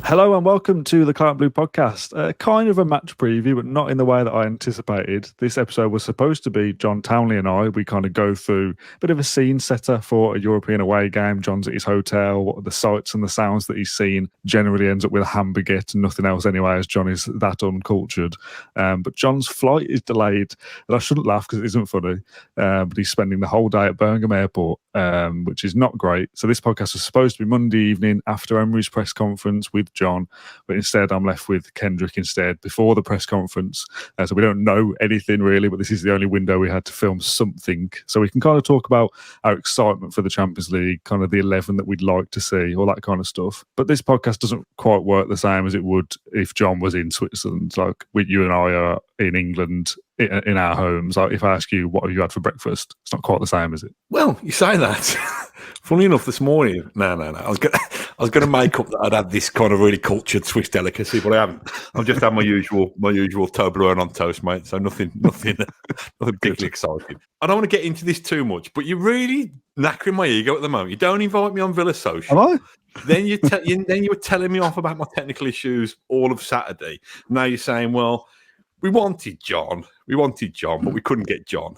Hello and welcome to the Claret Blue podcast. Kind of a match preview, but not in the way that I anticipated. This episode was supposed to be John Townley and I. We kind of go through a bit of a scene setter for a European away game. John's at his hotel, what are the sights and the sounds that he's seen. Generally ends up with a hamburger and nothing else anyway, as John is that uncultured. But John's flight is delayed, and I shouldn't laugh because it isn't funny, but he's spending the whole day at Birmingham Airport, which is not great. So this podcast was supposed to be Monday evening after Emery's press conference with John, but instead I'm left with Kendrick instead before the press conference. So we don't know anything really, but this is the only window we had to film something. So we can kind of talk about our excitement for the Champions League, kind of the 11 that we'd like to see, all that kind of stuff. But this podcast doesn't quite work the same as it would if John was in Switzerland. Like you and I are in England, in our homes. Like if I ask you, what have you had for breakfast? It's not quite the same, is it? Well, you say that. Funny enough, this morning, no. I was going to make up that I'd had this kind of really cultured Swiss delicacy, but I haven't. I've just had my usual Toblerone on toast, mate. So nothing particularly exciting. I don't want to get into this too much, but you're really knackering my ego at the moment. You don't invite me on Villa Social. Am I? Then you were telling me off about my technical issues all of Saturday. Now you're saying, well, we wanted John, but we couldn't get John.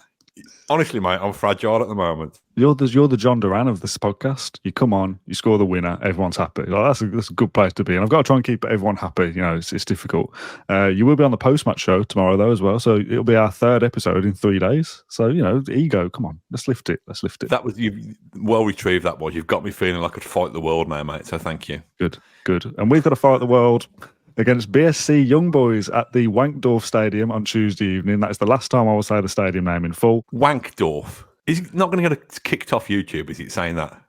Honestly, mate, I'm fragile at the moment. You're the John Duran of this podcast. You come on, you score the winner, everyone's happy. Like, that's a good place to be. And I've got to try and keep everyone happy. You know, it's difficult. You will be on the post-match show tomorrow, though, as well. So it'll be our third episode in 3 days. So, you know, ego, come on, let's lift it. That was you well retrieved, that was. You've got me feeling like I could fight the world now, mate. So thank you. Good. And we've got to fight the world against BSC Young Boys at the Wankdorf Stadium on Tuesday evening. That is the last time I will say the stadium name in full. Wankdorf. Is it not going to get kicked off YouTube? Is it saying that?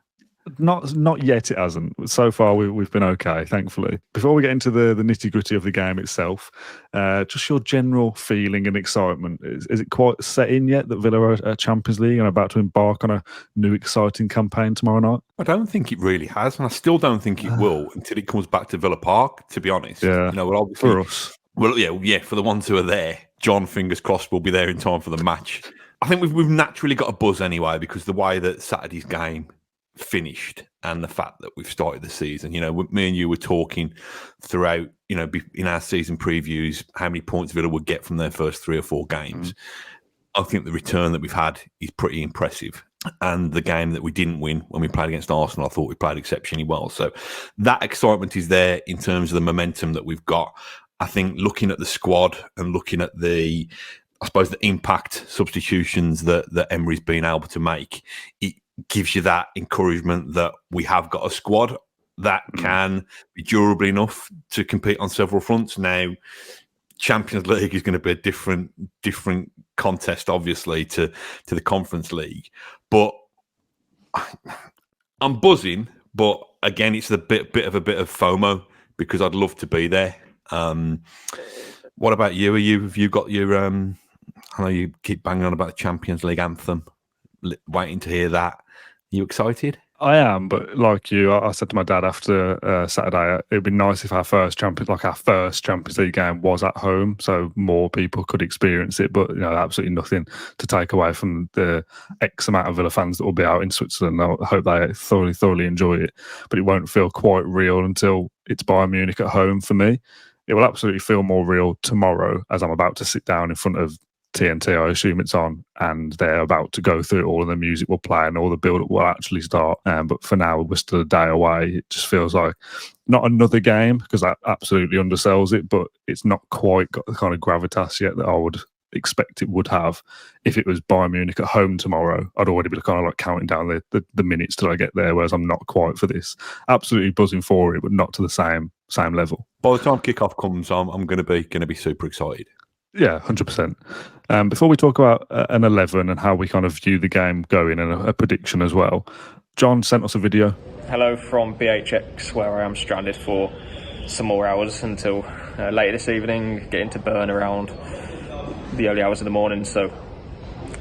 Not yet, it hasn't. So far, we've been okay, thankfully. Before we get into the nitty-gritty of the game itself, just your general feeling and excitement. Is it quite set in yet that Villa are Champions League and about to embark on a new exciting campaign tomorrow night? I don't think it really has, and I still don't think it will until it comes back to Villa Park, to be honest. Yeah, you know, well, obviously, for us. Well, yeah, for the ones who are there, John, fingers crossed, will be there in time for the match. I think we've naturally got a buzz anyway because the way that Saturday's game finished and the fact that we've started the season, you know, me and you were talking throughout, you know, in our season previews, how many points Villa would get from their first 3 or 4 games. I think the return that we've had is pretty impressive. And the game that we didn't win when we played against Arsenal, I thought we played exceptionally well. So that excitement is there in terms of the momentum that we've got. I think looking at the squad and looking at the impact substitutions that Emery's been able to make, it gives you that encouragement that we have got a squad that can be durable enough to compete on several fronts. Now, Champions League is going to be a different contest, obviously, to the Conference League. But I'm buzzing. But again, it's a bit of FOMO because I'd love to be there. What about you? Have you got your? I know you keep banging on about the Champions League anthem. Waiting to hear that. Are you excited? I am, but like you, I said to my dad after Saturday, it'd be nice if our first Champions League game was at home, so more people could experience it. But you know, absolutely nothing to take away from the X amount of Villa fans that will be out in Switzerland. I hope they thoroughly enjoy it, but it won't feel quite real until it's Bayern Munich at home for me. It will absolutely feel more real tomorrow as I'm about to sit down in front of TNT, I assume it's on, and they're about to go through it all, and the music will play and all the build-up will actually start. But for now, we're still a day away. It just feels like not another game, because that absolutely undersells it, but it's not quite got the kind of gravitas yet that I would expect it would have. If it was Bayern Munich at home tomorrow, I'd already be kind of like counting down the minutes till I get there, whereas I'm not quite for this. Absolutely buzzing for it, but not to the same level. By the time kickoff comes, I'm going to be super excited. Yeah, 100%. Before we talk about an 11 and how we kind of view the game going and a prediction as well, John sent us a video. Hello from BHX, where I am stranded for some more hours until later this evening, getting to Bern around the early hours of the morning. So,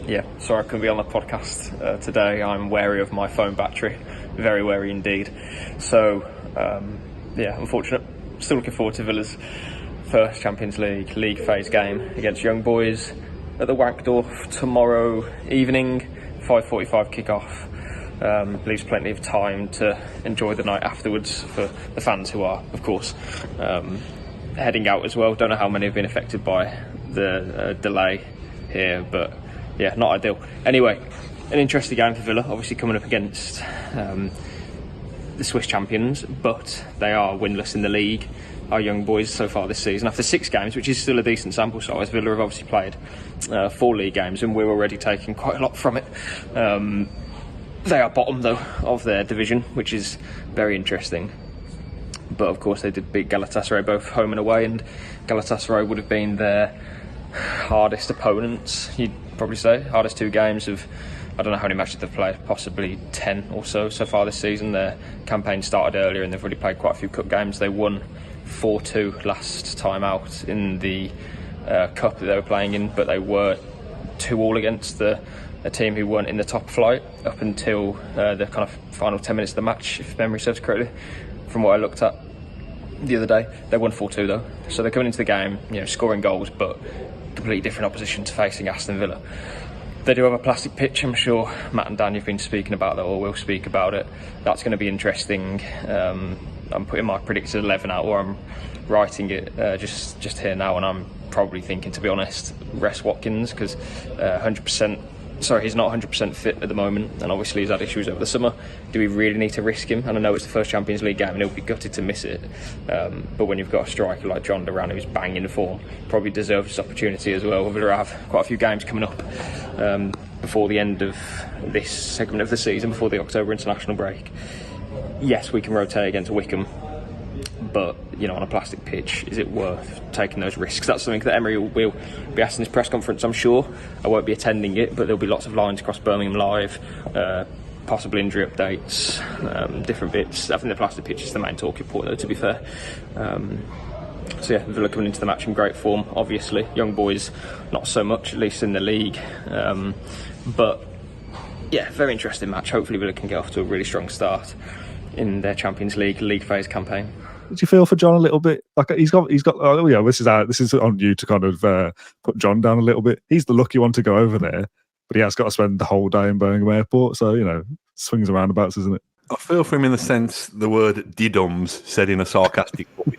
yeah, sorry I couldn't be on the podcast today. I'm wary of my phone battery, very wary indeed. So, yeah, unfortunate. Still looking forward to Villa's first Champions League phase game against Young Boys at the Wankdorf tomorrow evening, 5:45 kickoff. Leaves plenty of time to enjoy the night afterwards for the fans who are, of course, heading out as well. Don't know how many have been affected by the delay here, but yeah, not ideal. Anyway, an interesting game for Villa, obviously coming up against the Swiss champions, but they are winless in the league. Our young boys so far this season, after 6 games, which is still a decent sample size. Villa have obviously played 4 league games, and we're already taking quite a lot from it. They are bottom though of their division, which is very interesting. But of course they did beat Galatasaray both home and away, and Galatasaray would have been their hardest opponents, you'd probably say. Hardest 2 games of, I don't know how many matches they've played, possibly 10 or so far this season. Their campaign started earlier and they've already played quite a few cup games. They won 4-2 last time out in the cup that they were playing in, but they were 2-2 against a team who weren't in the top flight up until the kind of final 10 minutes of the match, if memory serves correctly, from what I looked at the other day. They won 4-2 though, so they're coming into the game, scoring goals, but completely different opposition to facing Aston Villa. They do have a plastic pitch. I'm sure Matt and Dan, you've been speaking about that, or will speak about it. That's going to be interesting. I'm putting my predicted 11 out, or I'm writing it just here now, and I'm probably thinking, to be honest, rest Watkins, because 100%. Sorry, he's not 100% fit at the moment, and obviously he's had issues over the summer. Do we really need to risk him? And I know it's the first Champions League game and he'll be gutted to miss it, but when you've got a striker like John Duran who's banging form, probably deserves this opportunity as well. We'll have quite a few games coming up before the end of this segment of the season, before the October international break. Yes, we can rotate against Wickham, but on a plastic pitch, is it worth taking those risks? That's something that Emery will be asked in his press conference, I'm sure. I won't be attending it, but there'll be lots of lines across Birmingham Live, possible injury updates, different bits. I think the plastic pitch is the main talking point though, to be fair. So yeah, Villa coming into the match in great form, obviously. Young Boys, not so much, at least in the league. But yeah, very interesting match. Hopefully Villa can get off to a really strong start in their Champions League phase campaign. Did you feel for John a little bit? Like he's got. Oh yeah, this is on you to kind of put John down a little bit. He's the lucky one to go over there, but he has got to spend the whole day in Birmingham Airport. So swings and roundabouts, isn't it? I feel for him in the sense the word "didums" said in a sarcastic voice.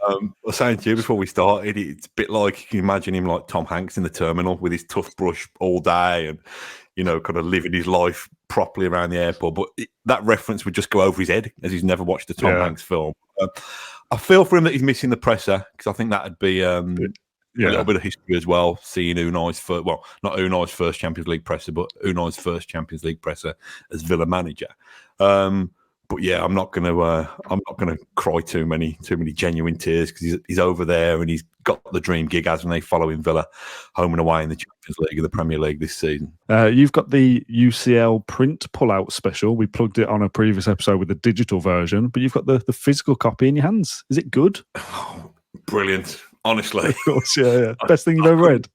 I was saying to you before we started, it's a bit like you can imagine him like Tom Hanks in the terminal with his toothbrush all day and kind of living his life properly around the airport. But that reference would just go over his head as he's never watched a Tom Hanks film. I feel for him that he's missing the presser, because I think that would be a little bit of history as well, seeing Unai's first, well, not Unai's first Champions League presser, but Unai's first Champions League presser as Villa manager. But yeah, I'm not gonna cry too many genuine tears, because he's over there and he's got the dream gig, as when they follow in Villa home and away in the Champions League and the Premier League this season. You've got the UCL print pull-out special. We plugged it on a previous episode with the digital version, but you've got the physical copy in your hands. Is it good? Oh, brilliant, honestly. Of course, yeah. Best thing you've ever read.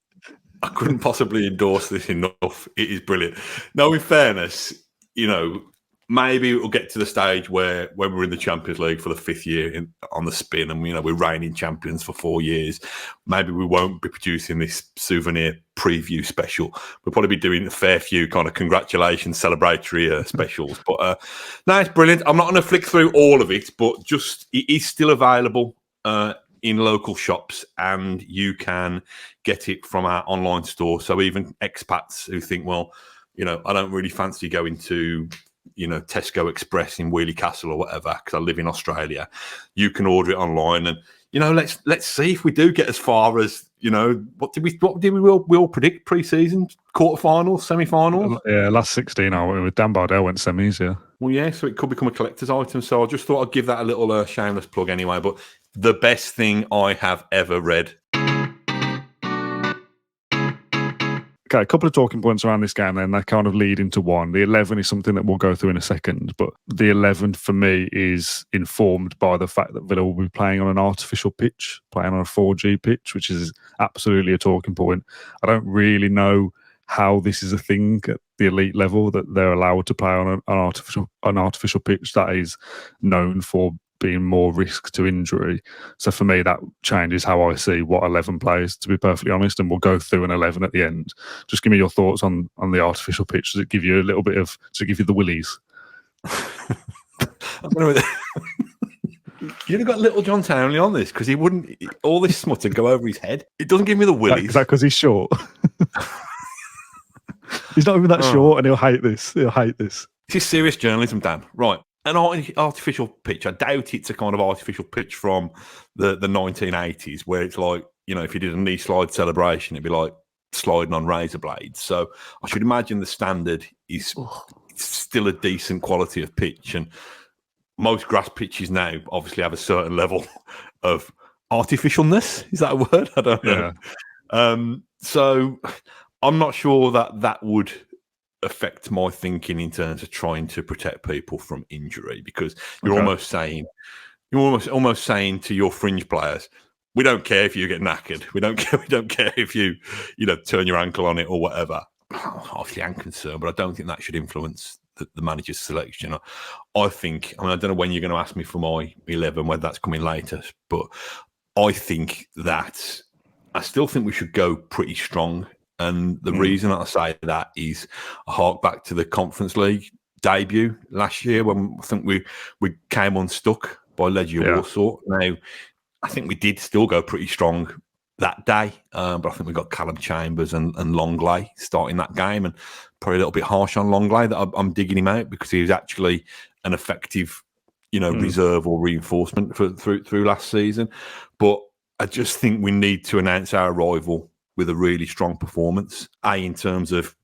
I couldn't possibly endorse this enough. It is brilliant. No, in fairness, maybe it will get to the stage where when we're in the Champions League for the 5th year on the spin, and we're reigning champions for 4 years, maybe we won't be producing this souvenir preview special. We'll probably be doing a fair few kind of congratulations, celebratory specials. But no, it's brilliant. I'm not going to flick through all of it, but it is still available in local shops, and you can get it from our online store. So even expats who think, well, I don't really fancy going to Tesco Express in Wheelie Castle or whatever, because I live in Australia, you can order it online. And let's see if we do get as far as what did we all predict pre-season? Quarterfinals, semi-finals? Yeah, last 16 with Dan Bardell went semis. Yeah. Well, yeah, so it could become a collector's item. So I just thought I'd give that a little shameless plug anyway. But the best thing I have ever read. Okay, a couple of talking points around this game, then they kind of lead into one. The 11 is something that we'll go through in a second, but the 11 for me is informed by the fact that Villa will be playing on an artificial pitch, playing on a 4G pitch, which is absolutely a talking point. I don't really know how this is a thing at the elite level, that they're allowed to play on an artificial pitch that is known for being more risk to injury. So for me, that changes how I see what 11 plays, to be perfectly honest, and we'll go through an 11 at the end. Just give me your thoughts on the artificial pitch. Does it give you a little bit of, does it give you the willies? I don't know. You'd have got little John Townley on this because he wouldn't, all this smut would go over his head. It doesn't give me the willies. Is that because he's short? He's not even that short, and he'll hate this. This is serious journalism, Dan. Right. An artificial pitch. I doubt it's a kind of artificial pitch from the 1980s where it's like, you know, if you did a knee slide celebration, it'd be like sliding on razor blades. So I should imagine the standard is still a decent quality of pitch. And most grass pitches now obviously have a certain level of artificialness. Is that a word? I don't know. Yeah. So I'm not sure that would affect my thinking in terms of trying to protect people from injury, because you're almost saying to your fringe players, we don't care if you get knackered. We don't care if you turn your ankle on it or whatever. Obviously, I'm concerned, but I don't think that should influence the manager's selection. I think, I don't know when you're going to ask me for my 11, whether that's coming later, but I think that I still think we should go pretty strong. And the reason I say that is I hark back to the Conference League debut last year when I think we came unstuck by Legia Warsaw. Now, I think we did still go pretty strong that day, but I think we got Callum Chambers and Longley starting that game, and probably a little bit harsh on Longley that I'm digging him out because he was actually an effective, reserve or reinforcement through last season. But I just think we need to announce our arrival with a really strong performance, A, in terms of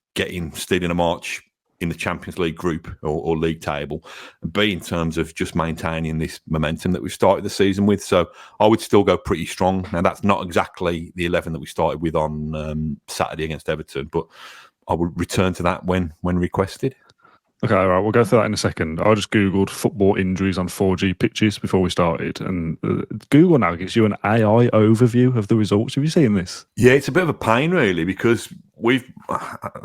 stealing a march in the Champions League group or league table, and B, in terms of just maintaining this momentum that we've started the season with. So I would still go pretty strong. Now, that's not exactly the 11 that we started with on Saturday against Everton, but I would return to that when requested. Okay, all right, we'll go through that in a second. I just Googled football injuries on 4G pitches before we started, and Google now gives you an AI overview of the results. Have you seen this? Yeah, it's a bit of a pain, really, because I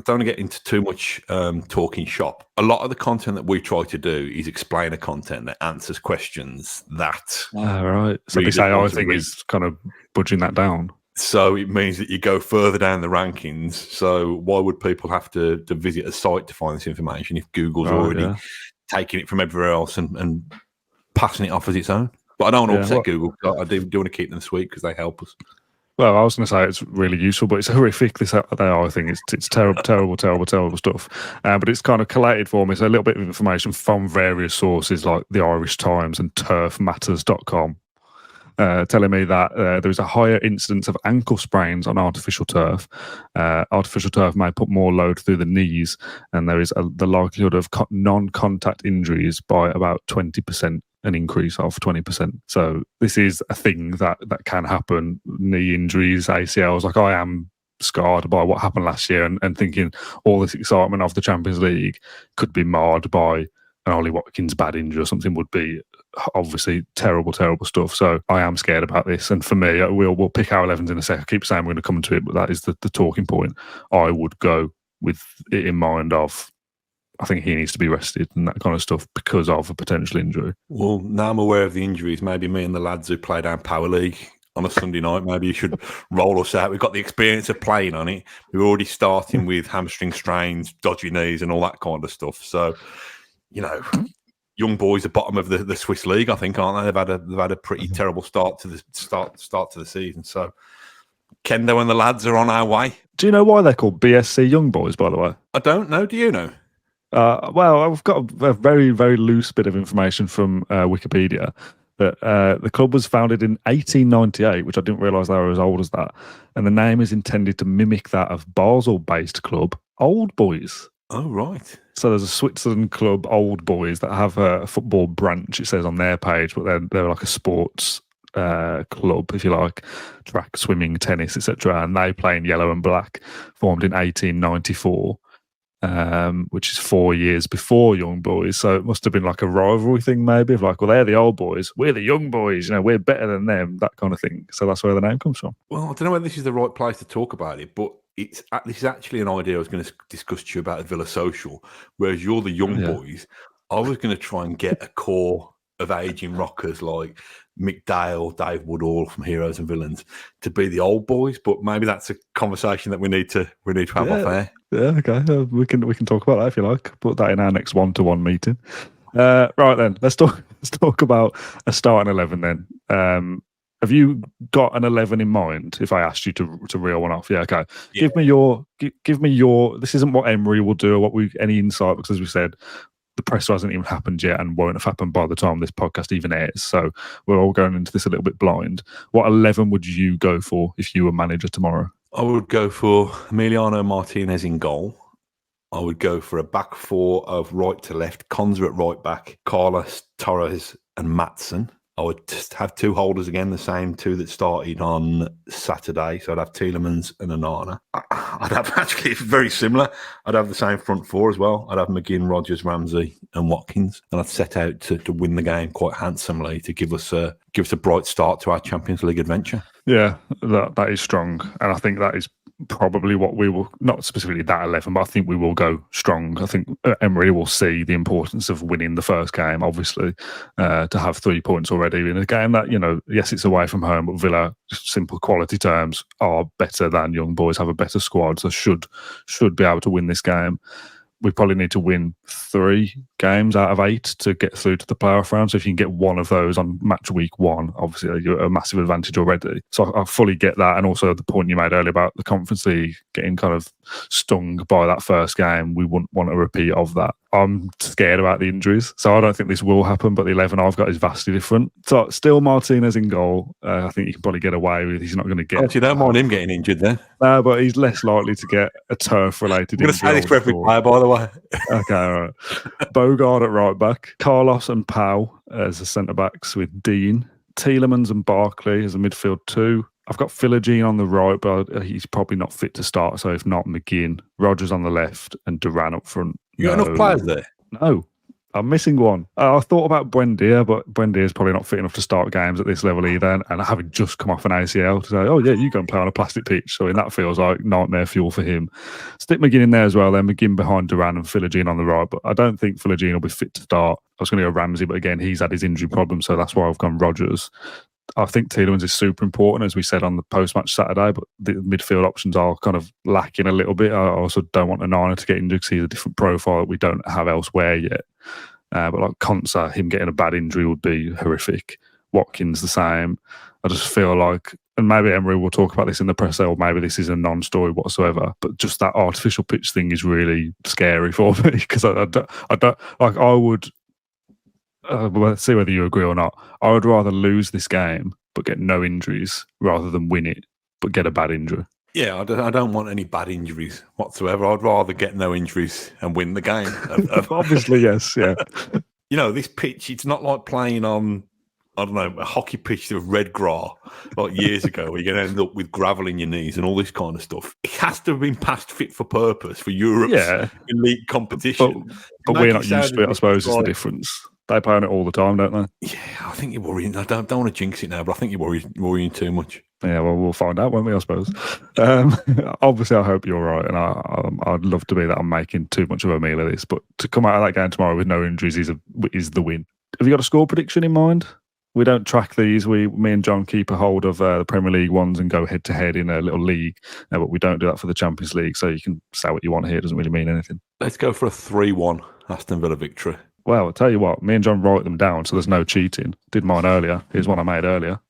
don't want to get into too much talking shop. A lot of the content that we try to do is explain a content that answers questions that... right. So this AI thing is kind of budging that down. So it means that you go further down the rankings. So why would people have to visit a site to find this information if Google's already taking it from everywhere else and passing it off as its own? But I don't want to upset Google. I do want to keep them sweet because they help us. Well, I was going to say it's really useful, but it's horrific, this AI thing. It's terrible, terrible stuff. But it's kind of collated for me. So a little bit of information from various sources like the Irish Times and turfmatters.com. Telling me that there is a higher incidence of ankle sprains on artificial turf. Artificial turf may put more load through the knees, and there is the likelihood of non-contact injuries by about 20%, an increase of 20%. So this is a thing that can happen. Knee injuries, ACLs. Like, I am scarred by what happened last year, and thinking all this excitement of the Champions League could be marred by an Ollie Watkins bad injury or something would be obviously terrible stuff. So I am scared about this. And for me, we'll pick our 11s in a sec. I keep saying we're going to come to it, but that is the talking point. I would go with it in mind of, I think he needs to be rested and that kind of stuff because of a potential injury. Well, now I'm aware of the injuries. Maybe me and the lads who play down Power League on a Sunday night, maybe you should roll us out. We've got the experience of playing on it. We're already starting with hamstring strains, dodgy knees and all that kind of stuff. So, Young Boys are bottom of the Swiss league, I think, aren't they? They've had a pretty terrible start to the season. So Kendo and the lads are on our way. Do you know why they're called BSC Young Boys, by the way? I don't know. Do you know? Well, I've got a very, very loose bit of information from Wikipedia that the club was founded in 1898, which I didn't realise they were as old as that. And the name is intended to mimic that of Basel-based club Old Boys. Oh, right. So there's a Switzerland club, Old Boys, that have a football branch, it says on their page, but they're like a sports club, if you like, track, swimming, tennis, etc. And they play in yellow and black, formed in 1894, which is 4 years before Young Boys. So it must have been like a rivalry thing, maybe, of like, well, they're the Old Boys, we're the Young Boys, we're better than them, that kind of thing. So that's where the name comes from. Well, I don't know whether this is the right place to talk about it, but this is actually an idea I was going to discuss to you about at Villa Social, whereas you're the Young Boys. I was going to try and get a core of aging rockers like Mick Dale, Dave Woodall from Heroes and Villains to be the old boys. But maybe that's a conversation that we need to have off air. Yeah, okay. We can talk about that if you like. Put that in our next 1-to-1 meeting. Right then, let's talk about a starting 11 then. Have you got an 11 in mind? If I asked you to reel one off, yeah, okay. Yeah. Give me your. This isn't what Emery will do or any insight, because as we said, the presser hasn't even happened yet and won't have happened by the time this podcast even airs. So we're all going into this a little bit blind. What 11 would you go for if you were manager tomorrow? I would go for Emiliano Martinez in goal. I would go for a back four of right to left, Konza at right back, Carlos, Torres and Matson. I would just have two holders again, the same two that started on Saturday. So I'd have Tielemans and Onana. I'd have actually very similar. I'd have the same front four as well. I'd have McGinn, Rodgers, Ramsey and Watkins. And I'd set out to win the game quite handsomely to give us a bright start to our Champions League adventure. Yeah, that is strong. And I think that is probably what we will, not specifically that 11, but I think we will go strong. I think Emery will see the importance of winning the first game, obviously, to have 3 points already in a game that, yes, it's away from home, but Villa, just simple quality terms, are better than Young Boys, have a better squad, so should be able to win this game. We probably need to win 3 games out of 8 to get through to the playoff round. So if you can get one of those on match week 1, obviously you're a massive advantage already. So I fully get that. And also the point you made earlier about the Conference League getting kind of stung by that first game, we wouldn't want a repeat of that. I'm scared about the injuries, so I don't think this will happen, but the 11 I've got is vastly different. So still Martinez in goal. I think you can probably get away with. He's not going to get... Oh, you don't mind him getting injured then? No, but he's less likely to get a turf-related injury. I'm going to say this for every player, by the way. Okay, all right. Bogard at right back. Carlos and Pau as the centre-backs with Dean. Tielemans and Barkley as a midfield 2. I've got Philogene on the right, but he's probably not fit to start. So if not, McGinn, Rodgers on the left, and Duran up front. You got enough players there? No, I'm missing one. I thought about Buendia, but Buendia's probably not fit enough to start games at this level either. And having just come off an ACL to say, oh yeah, you go and play on a plastic pitch. So that feels like nightmare fuel for him. Stick McGinn in there as well. Then McGinn behind Duran and Philogene on the right. But I don't think Philogene will be fit to start. I was going to go Ramsey, but again, he's had his injury problem, so that's why I've gone Rodgers. I think Tielemans is super important, as we said on the post-match Saturday, but the midfield options are kind of lacking a little bit. I also don't want Onana to get injured because he's a different profile that we don't have elsewhere yet. But like Konsa, him getting a bad injury would be horrific. Watkins the same. I just feel like, and maybe Emery will talk about this in the press, or maybe this is a non-story whatsoever, but just that artificial pitch thing is really scary for me, because I don't like, I would... let's see whether you agree or not. I would rather lose this game but get no injuries rather than win it but get a bad injury. Yeah, I don't want any bad injuries whatsoever. I'd rather get no injuries and win the game. Obviously, yes, yeah. This pitch, it's not like playing on, I don't know, a hockey pitch of red grass like years ago where you're going to end up with gravel in your knees and all this kind of stuff. It has to have been past fit for purpose for Europe's elite competition. But we're not used to it, I suppose, is the difference. They play on it all the time, don't they? Yeah, I think you're worrying. I don't want to jinx it now, but I think you're worrying too much. Yeah, well, we'll find out, won't we, I suppose. Obviously, I hope you're right, and I'd love to be that I'm making too much of a meal of this, but to come out of that game tomorrow with no injuries is the win. Have you got a score prediction in mind? We don't track these. Me and John keep a hold of the Premier League ones and go head-to-head in a little league, but we don't do that for the Champions League, so you can say what you want here. It doesn't really mean anything. Let's go for a 3-1 Aston Villa victory. Well, I'll tell you what, me and John wrote them down, so there's no cheating. Did mine earlier. Here's one I made earlier.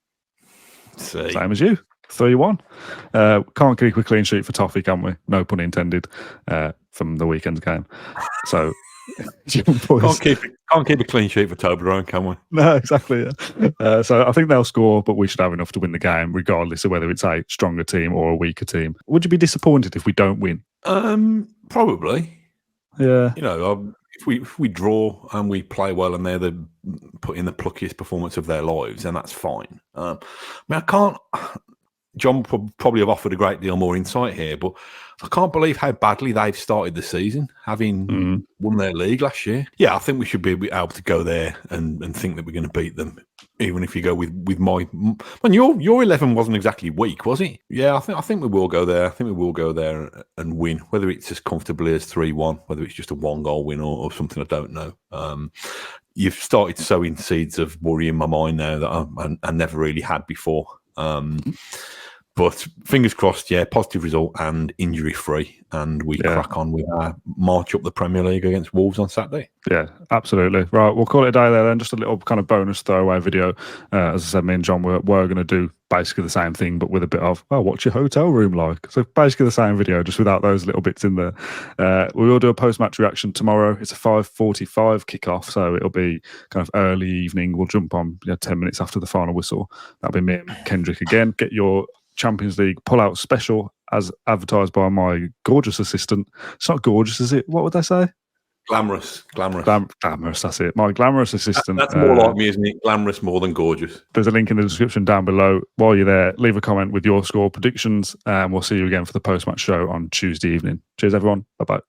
Same as you. 3-1. Can't keep a clean sheet for Toffee, can we? No pun intended, from the weekend's game. So, can't keep a clean sheet for Toblerone, can we? No, exactly. Yeah. So I think they'll score, but we should have enough to win the game, regardless of whether it's a stronger team or a weaker team. Would you be disappointed if we don't win? Probably. Yeah. If we draw and we play well and they're put in the pluckiest performance of their lives, then that's fine. I can't. John probably have offered a great deal more insight here, but I can't believe how badly they've started the season, having won their league last year. Yeah, I think we should be able to go there and think that we're going to beat them Even if you go with my, and your 11 wasn't exactly weak, was it? Yeah, I think we will go there. I think we will go there and win. Whether it's as comfortably as 3-1, whether it's just a 1-goal win or something, I don't know. You've started sowing seeds of worry in my mind now that I never really had before. But fingers crossed, yeah, positive result and injury free, and we crack on with our march up the Premier League against Wolves on Saturday. Yeah, absolutely. Right, we'll call it a day there then. Just a little kind of bonus throwaway video. As I said, me and John were going to do basically the same thing, but with a bit of, what's your hotel room like? So basically the same video, just without those little bits in there. We will do a post-match reaction tomorrow. It's a 5:45 kickoff, so it'll be kind of early evening. We'll jump on 10 minutes after the final whistle. That'll be me and Kendrick again. Get your Champions League pull-out special as advertised by my gorgeous assistant. It's not gorgeous, is it? What would they say? Glamorous. Glamorous, that's it. My glamorous assistant. That's more like me, isn't it? Glamorous more than gorgeous. There's a link in the description down below. While you're there, leave a comment with your score predictions, and we'll see you again for the post-match show on Tuesday evening. Cheers, everyone. Bye-bye.